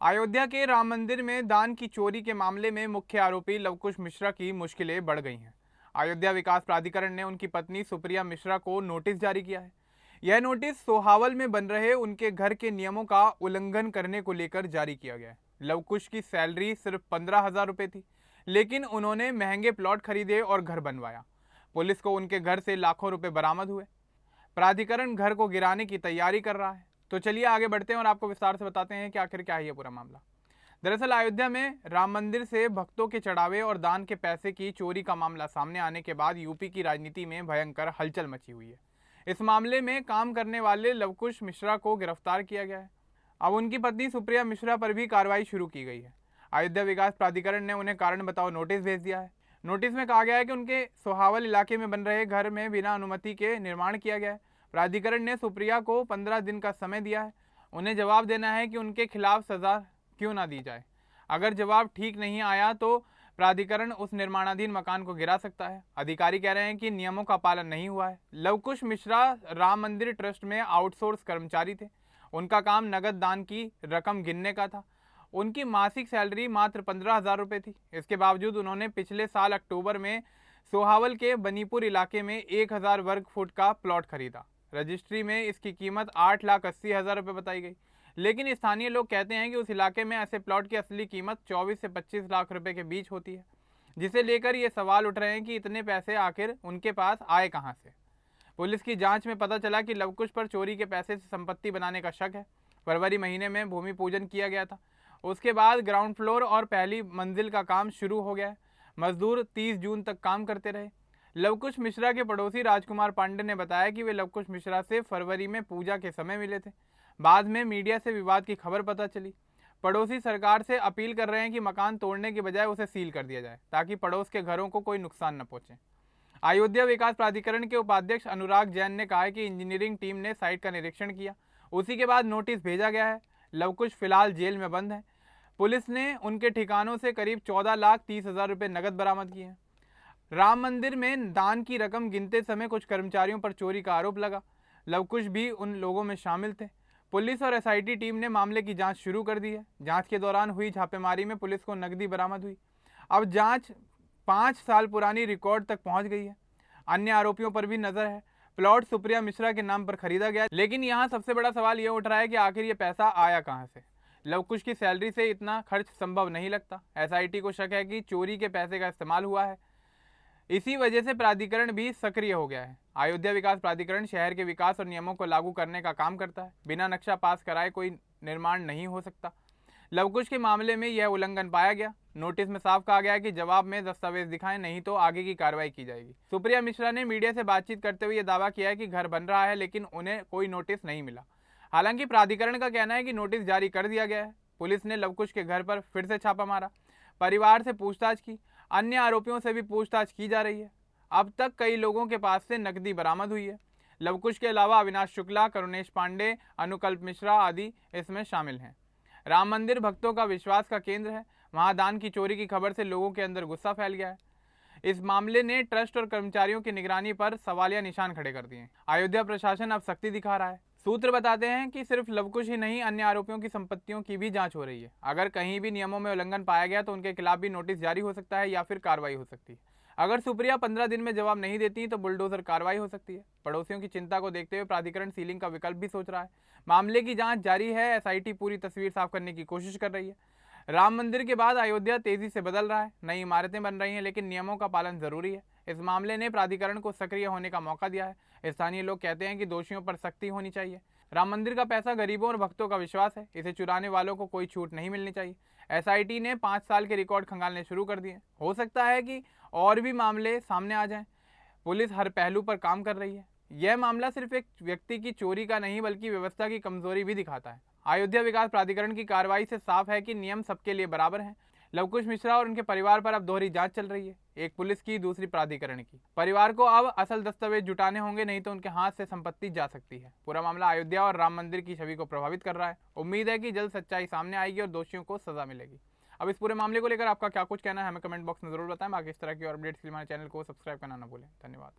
अयोध्या के राम मंदिर में दान की चोरी के मामले में मुख्य आरोपी लवकुश मिश्रा की मुश्किलें बढ़ गई हैं। अयोध्या विकास प्राधिकरण ने उनकी पत्नी सुप्रिया मिश्रा को नोटिस जारी किया है। यह नोटिस सोहावल में बन रहे उनके घर के नियमों का उल्लंघन करने को लेकर जारी किया गया है। लवकुश की सैलरी सिर्फ 15,000 रुपये थी, लेकिन उन्होंने महंगे प्लॉट खरीदे और घर बनवाया। पुलिस को उनके घर से लाखों रुपए बरामद हुए। प्राधिकरण घर को गिराने की तैयारी कर रहा है। तो चलिए आगे बढ़ते हैं और आपको विस्तार से बताते हैं कि आखिर क्या है ये पूरा मामला। दरअसल अयोध्या में राम मंदिर से भक्तों के चढ़ावे और दान के पैसे की चोरी का मामला सामने आने के बाद यूपी की राजनीति में भयंकर हलचल मची हुई है। इस मामले में काम करने वाले लवकुश मिश्रा को गिरफ्तार किया गया है। अब उनकी पत्नी सुप्रिया मिश्रा पर भी कार्रवाई शुरू की गई है। अयोध्या विकास प्राधिकरण ने उन्हें कारण बताओ नोटिस भेज दिया है। नोटिस में कहा गया है कि उनके सोहावल इलाके में बन रहे घर में बिना अनुमति के निर्माण किया गया है। प्राधिकरण ने सुप्रिया को 15 दिन का समय दिया है। उन्हें जवाब देना है कि उनके खिलाफ सजा क्यों ना दी जाए। अगर जवाब ठीक नहीं आया तो प्राधिकरण उस निर्माणाधीन मकान को गिरा सकता है। अधिकारी कह रहे हैं कि नियमों का पालन नहीं हुआ है। लवकुश मिश्रा राम मंदिर ट्रस्ट में आउटसोर्स कर्मचारी थे। उनका काम नगद दान की रकम गिनने का था। उनकी मासिक सैलरी मात्र 15,000 रुपये थी। इसके बावजूद उन्होंने पिछले साल अक्टूबर में सोहावल के बनीपुर इलाके में 1,000 वर्ग फुट का प्लॉट खरीदा। रजिस्ट्री में इसकी कीमत 8,80,000 रुपये बताई गई, लेकिन स्थानीय लोग कहते हैं कि उस इलाके में ऐसे प्लॉट की असली कीमत 24 से 25 लाख रुपए के बीच होती है, जिसे लेकर ये सवाल उठ रहे हैं कि इतने पैसे आखिर उनके पास आए कहां से। पुलिस की जांच में पता चला कि लवकुश पर चोरी के पैसे से संपत्ति बनाने का शक है। फरवरी महीने में भूमि पूजन किया गया था। उसके बाद ग्राउंड फ्लोर और पहली मंजिल का काम शुरू हो गया है। मजदूर 30 जून तक काम करते रहे। लवकुश मिश्रा के पड़ोसी राजकुमार पांडे ने बताया कि वे लवकुश मिश्रा से फरवरी में पूजा के समय मिले थे। बाद में मीडिया से विवाद की खबर पता चली। पड़ोसी सरकार से अपील कर रहे हैं कि मकान तोड़ने की बजाय उसे सील कर दिया जाए, ताकि पड़ोस के घरों को कोई नुकसान न पहुंचे। अयोध्या विकास प्राधिकरण के उपाध्यक्ष अनुराग जैन ने कहा कि इंजीनियरिंग टीम ने साइट का निरीक्षण किया, उसी के बाद नोटिस भेजा गया है। लवकुश फिलहाल जेल में बंद है। पुलिस ने उनके ठिकानों से करीब 14,30,000 रुपये नकद बरामद किए हैं। राम मंदिर में दान की रकम गिनते समय कुछ कर्मचारियों पर चोरी का आरोप लगा। लवकुश भी उन लोगों में शामिल थे। पुलिस और एसआईटी टीम ने मामले की जांच शुरू कर दी है। जांच के दौरान हुई छापेमारी में पुलिस को नकदी बरामद हुई। अब जांच 5 साल पुरानी रिकॉर्ड तक पहुंच गई है। अन्य आरोपियों पर भी नजर है। प्लॉट सुप्रिया मिश्रा के नाम पर खरीदा गया, लेकिन यहाँ सबसे बड़ा सवाल ये उठ रहा है कि आखिर ये पैसा आया कहाँ से। लवकुश की सैलरी से इतना खर्च संभव नहीं लगता। एसआईटी को शक है कि चोरी के पैसे का इस्तेमाल हुआ है। इसी वजह से प्राधिकरण भी सक्रिय हो गया है। अयोध्या विकास प्राधिकरण शहर के विकास और नियमों को लागू करने का काम करता है। बिना नक्शा पास कराए कोई निर्माण नहीं हो सकता। लवकुश के मामले में यह उल्लंघन पाया गया। नोटिस में साफ कहा गया है कि जवाब में दस्तावेज दिखाएं, नहीं तो आगे की कार्रवाई की जाएगी। सुप्रिया मिश्रा ने मीडिया से बातचीत करते हुए यह दावा किया है कि घर बन रहा है, लेकिन उन्हें कोई नोटिस नहीं मिला। हालांकि प्राधिकरण का कहना है कि नोटिस जारी कर दिया गया है। पुलिस ने लवकुश के घर पर फिर से छापा मारा, परिवार से पूछताछ की। अन्य आरोपियों से भी पूछताछ की जा रही है। अब तक कई लोगों के पास से नकदी बरामद हुई है। लवकुश के अलावा अविनाश शुक्ला, करुणेश पांडे, अनुकल्प मिश्रा आदि इसमें शामिल हैं। राम मंदिर भक्तों का विश्वास का केंद्र है। वहां दान की चोरी की खबर से लोगों के अंदर गुस्सा फैल गया है। इस मामले ने ट्रस्ट और कर्मचारियों की निगरानी पर सवालिया निशान खड़े कर दिए। अयोध्या प्रशासन अब सख्ती दिखा रहा है। सूत्र बताते हैं कि सिर्फ लवकुश ही नहीं, अन्य आरोपियों की संपत्तियों की भी जांच हो रही है। अगर कहीं भी नियमों में उल्लंघन पाया गया तो उनके खिलाफ भी नोटिस जारी हो सकता है या फिर कार्रवाई हो सकती है। अगर सुप्रिया 15 दिन में जवाब नहीं देती तो बुलडोजर कार्रवाई हो सकती है। पड़ोसियों की चिंता को देखते हुए प्राधिकरण सीलिंग का विकल्प भी सोच रहा है। मामले की जांच जारी है। एसआईटी पूरी तस्वीर साफ करने की कोशिश कर रही है। राम मंदिर के बाद अयोध्या तेजी से बदल रहा है। नई इमारतें बन रही हैं, लेकिन नियमों का पालन जरूरी है। इस मामले ने प्राधिकरण को सक्रिय होने का मौका दिया है। स्थानीय लोग कहते हैं कि दोषियों पर सख्ती होनी चाहिए। राम मंदिर का पैसा गरीबों और भक्तों का विश्वास है। इसे चुराने वालों को कोई छूट नहीं मिलनी चाहिए। एसआईटी ने 5 साल के रिकॉर्ड खंगालने शुरू कर दिए। हो सकता है कि और भी मामले सामने आ जाएं। पुलिस हर पहलू पर काम कर रही है। यह मामला सिर्फ एक व्यक्ति की चोरी का नहीं, बल्कि व्यवस्था की कमजोरी भी दिखाता है। अयोध्या विकास प्राधिकरण की कार्रवाई से साफ है कि नियम सबके लिए बराबर हैं। लवकुश मिश्रा और उनके परिवार पर अब दोहरी जांच चल रही है, एक पुलिस की, दूसरी प्राधिकरण की। परिवार को अब असल दस्तावेज जुटाने होंगे, नहीं तो उनके हाथ से संपत्ति जा सकती है। पूरा मामला अयोध्या और राम मंदिर की छवि को प्रभावित कर रहा है। उम्मीद है कि जल्द सच्चाई सामने आएगी और दोषियों को सजा मिलेगी। अब इस पूरे मामले को लेकर आपका क्या कुछ कहना है, हमें कमेंट बॉक्स में जरूर बताएं। बाकी इस तरह की और अपडेट्स के लिए हमारे चैनल को सब्सक्राइब करना ना भूलें। धन्यवाद।